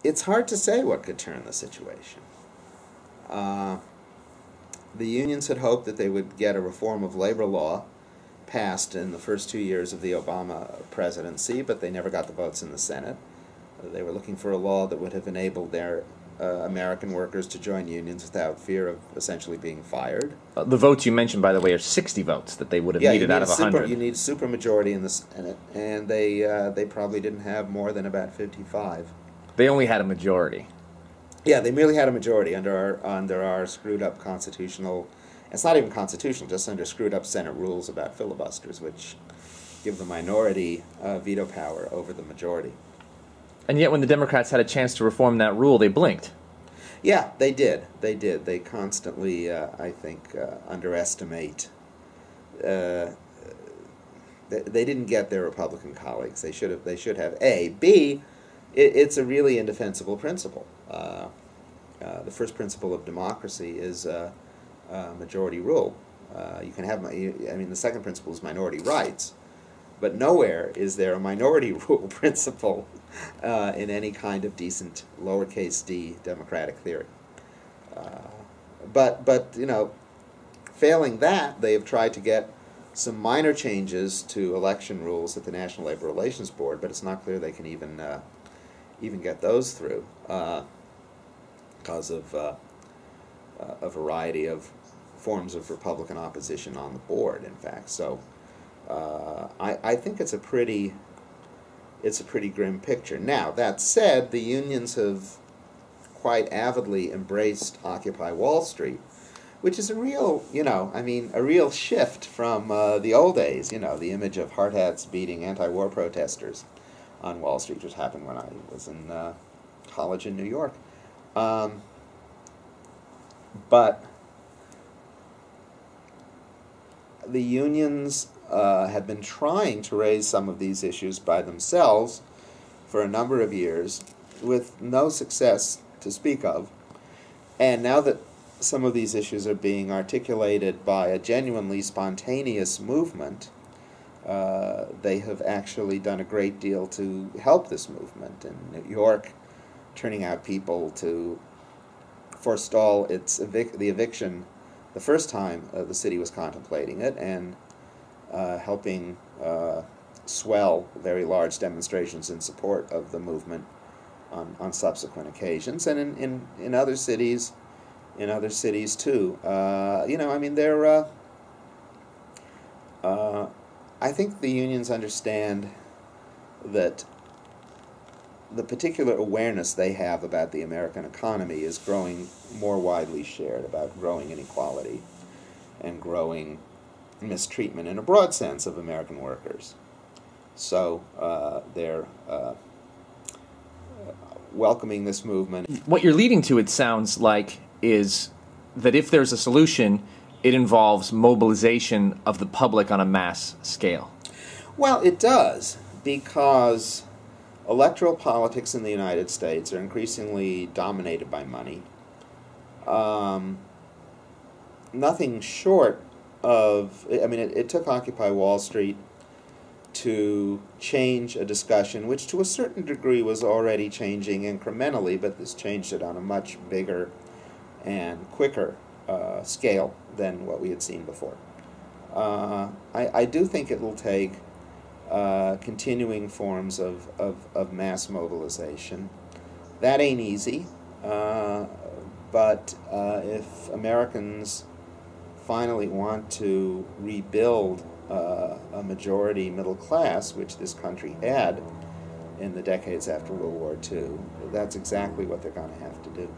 it's hard to say what could turn the situation. The unions had hoped that they would get a reform of labor law passed in the first 2 years of the Obama presidency, but they never got the votes in the Senate. They were looking for a law that would have enabled their American workers to join unions without fear of essentially being fired. The votes you mentioned, by the way, are 60 votes that they would have needed out of 100. You need a supermajority in the Senate, and they probably didn't have more than about 55. They only had a majority. Yeah, they merely had a majority under our screwed-up constitutional. It's not even constitutional, just under screwed-up Senate rules about filibusters, which give the minority veto power over the majority. And yet when the Democrats had a chance to reform that rule, they blinked. Yeah, they did. They did. They constantly, I think, underestimate. They didn't get their Republican colleagues. They should have. A. B. It's a really indefensible principle. The first principle of democracy is majority rule. You can have. The second principle is minority rights. But nowhere is there a minority rule principle in any kind of decent lowercase d democratic theory. But failing that, they have tried to get some minor changes to election rules at the National Labor Relations Board, but it's not clear they can even get those through because of a variety of forms of Republican opposition on the board. In fact, so. I think it's a pretty grim picture. Now, that said, the unions have quite avidly embraced Occupy Wall Street, which is a real, a real shift from the old days. The image of hard hats beating anti-war protesters on Wall Street, which happened when I was in college in New York. But the unions have been trying to raise some of these issues by themselves for a number of years with no success to speak of. And now that some of these issues are being articulated by a genuinely spontaneous movement, they have actually done a great deal to help this movement. In New York, turning out people to forestall the eviction the first time the city was contemplating it, and helping swell very large demonstrations in support of the movement on subsequent occasions, and in other cities, too. I think the unions understand that the particular awareness they have about the American economy is growing more widely shared, about growing inequality and growing mistreatment in a broad sense of American workers. So they're welcoming this movement. What you're leading to, it sounds like, is that if there's a solution, it involves mobilization of the public on a mass scale. Well, it does, because electoral politics in the United States are increasingly dominated by money. Nothing short of, it took Occupy Wall Street to change a discussion which to a certain degree was already changing incrementally, but this changed it on a much bigger and quicker scale than what we had seen before. I do think it will take continuing forms of mass mobilization. That ain't easy, but if Americans finally want to rebuild a majority middle class, which this country had in the decades after World War II, that's exactly what they're going to have to do.